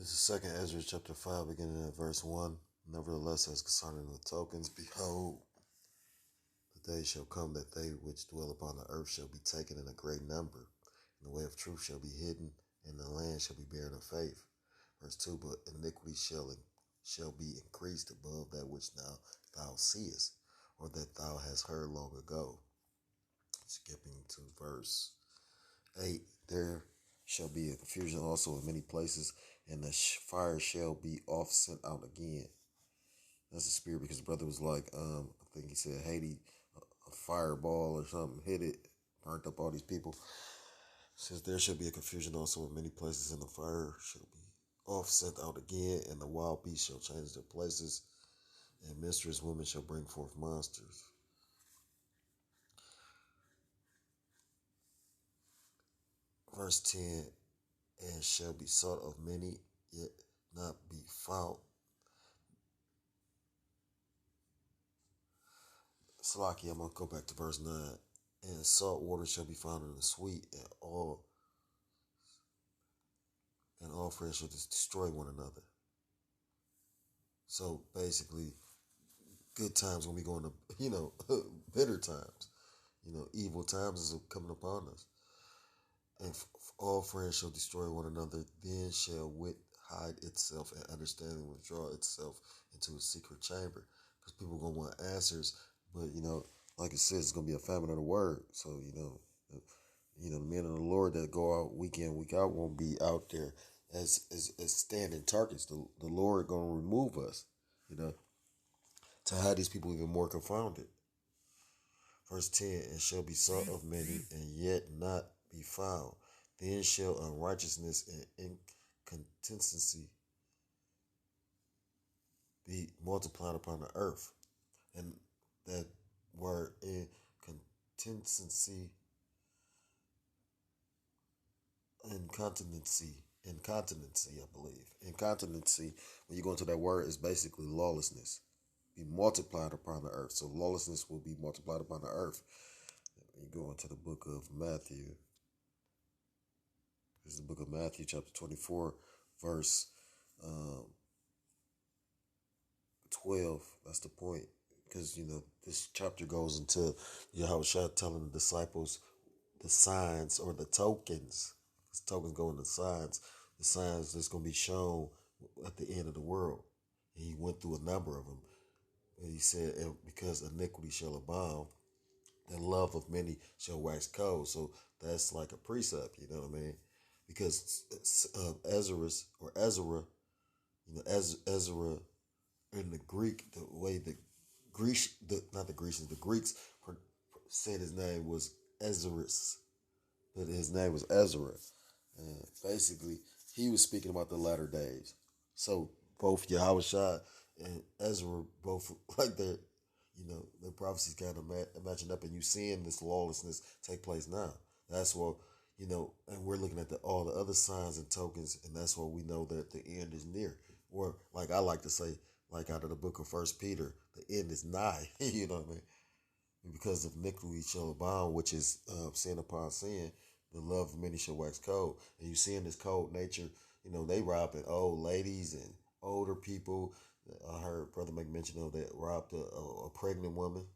This is Second Ezra chapter 5, beginning at verse 1. Nevertheless, as concerning the tokens, behold, the day shall come that they which dwell upon the earth shall be taken in a great number, and the way of truth shall be hidden, and the land shall be barren of faith. Verse 2, but iniquity shall be increased above that which now thou seest, or that thou hast heard long ago. Skipping to verse 8, there shall be a confusion also in many places, and the fire shall be oft sent out again. That's the spirit, because the brother was like, I think he said Haiti, a fireball or something hit it, burnt up all these people. Says there shall be a confusion also in many places, and the fire shall be oft sent out again, and the wild beasts shall change their places, and mistress women shall bring forth monsters. Verse 10, and shall be sought of many, yet not be found. Salaki, I'm going to go back to verse 9. And salt water shall be found in the sweet, and all friends shall destroy one another. So basically, good times when we go into, bitter times. Evil times is coming upon us. And all friends shall destroy one another. Then shall wit hide itself, and understanding withdraw itself into a secret chamber. Because people are going to want answers. But, like it says, it's going to be a famine of the word. So, the men of the Lord that go out week in, week out won't be out there as standing targets. The Lord going to remove us, to have these people even more confounded. Verse 10, and shall be sought of many, and yet not be found. Then shall unrighteousness and inconsistency be multiplied upon the earth. And that word inconsistency, incontinency, I believe. Incontinency, when you go into that word, is basically lawlessness. Be multiplied upon the earth. So lawlessness will be multiplied upon the earth. You go into the book of Matthew. This is the book of Matthew, chapter 24, verse 12. That's the point. Because, this chapter goes into Yahushua telling the disciples the signs or the tokens. These tokens go into signs. The signs that's going to be shown at the end of the world. And he went through a number of them. And he said, because iniquity shall abound, the love of many shall wax cold. So that's like a precept, you know what I mean? Because Ezra, Ezra in the Greek, the way the Greeks said his name was Ezra's, but his name was Ezra. And basically, he was speaking about the latter days. So both Yahushua and Ezra, both like their prophecies kind of matching up, and you seeing this lawlessness take place now. That's what, and we're looking at all the other signs and tokens, and that's why we know that the end is near. Or like I like to say, like out of the book of First Peter, the end is nigh. You know what I mean? Because of iniquity shall abound, which is sin upon sin, the love of many shall wax cold. And you see in this cold nature, they robbing old ladies and older people. I heard Brother make mention of that robbed a pregnant woman.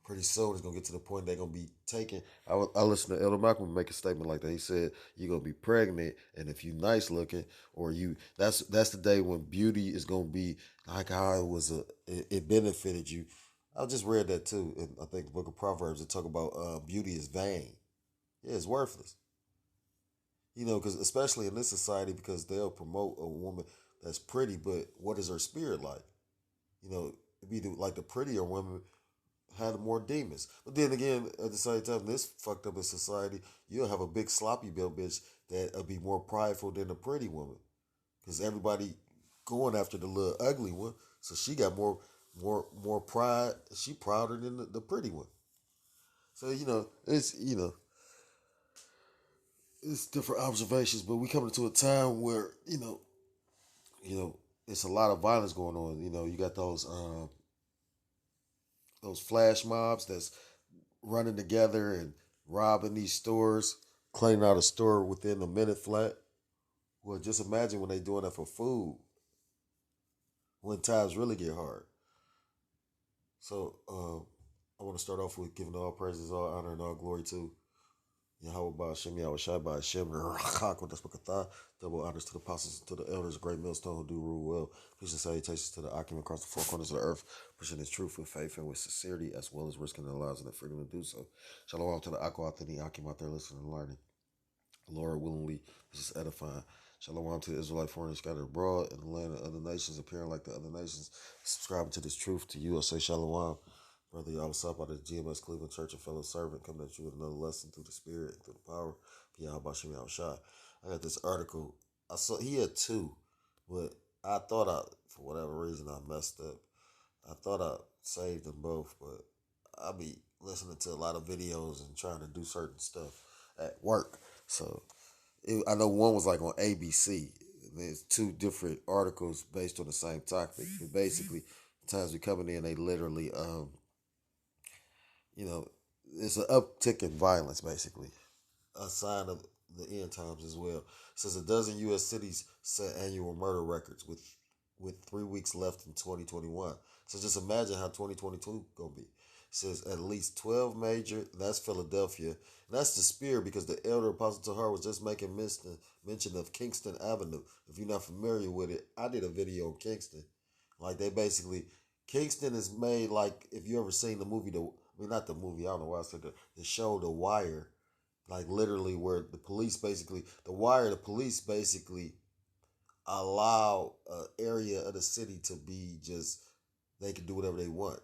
Pretty soon it's gonna get to the point they're gonna be taking. I listened to Elder Malcolm make a statement like that. He said you're gonna be pregnant, and if you nice looking, or that's the day when beauty is gonna be like how it benefited you. I just read that too, and I think the Book of Proverbs it talk about beauty is vain. Yeah, it's worthless. Because especially in this society, because they'll promote a woman that's pretty, but what is her spirit like? It'd be like the prettier women had more demons. But then again, at the same time, this fucked up in society, you'll have a big sloppy built bitch that'll be more prideful than a pretty woman. Because everybody going after the little ugly one. So she got more pride. She prouder than the pretty one. So, it's different observations, but we coming to a time where, it's a lot of violence going on. You got those flash mobs that's running together and robbing these stores, cleaning out a store within a minute flat. Well, just imagine when they doing that for food, when times really get hard. So I want to start off with giving all praises, all honor, and all glory to Yahweh Ba'Shem, Yahweh Shai Ba'Shem, Rakak, with the book of Thah. Double honors to the apostles and to the elders, great millstone who do rule well. Peace and salutations to the occupant across the four corners of the earth, presenting truth with faith and with sincerity, as well as risking their lives and their freedom to do so. Shalom to the Akwa, to the Akim out there listening and learning. Lord willingly, this is edifying. Shalom to the Israelite foreigners scattered abroad in the land of other nations, appearing like the other nations, subscribing to this truth. To you, I say Shalom. Brother Yawasap out of the GMS Cleveland Church, a fellow servant, coming at you with another lesson through the Spirit and through the power of Yahweh Shem Shai. I got this article. I saw he had two, but I thought for whatever reason, I messed up. I thought I saved them both, but I be listening to a lot of videos and trying to do certain stuff at work. So I know one was like on ABC. There's two different articles based on the same topic. But basically, times we coming in, they literally it's an uptick in violence, basically. A sign of the end times as well. It says a dozen U.S. cities set annual murder records with 3 weeks left in 2021. So just imagine how 2022 gonna be. It says at least 12 major. That's Philadelphia. And that's the spear because the elder Apostle Tahar was just making mention of Kingston Avenue. If you're not familiar with it, I did a video on Kingston. Like they basically Kingston is made like if you ever seen the movie not the movie, I don't know why I said the show The Wire, like literally where the police basically allow an area of the city to be just they can do whatever they want.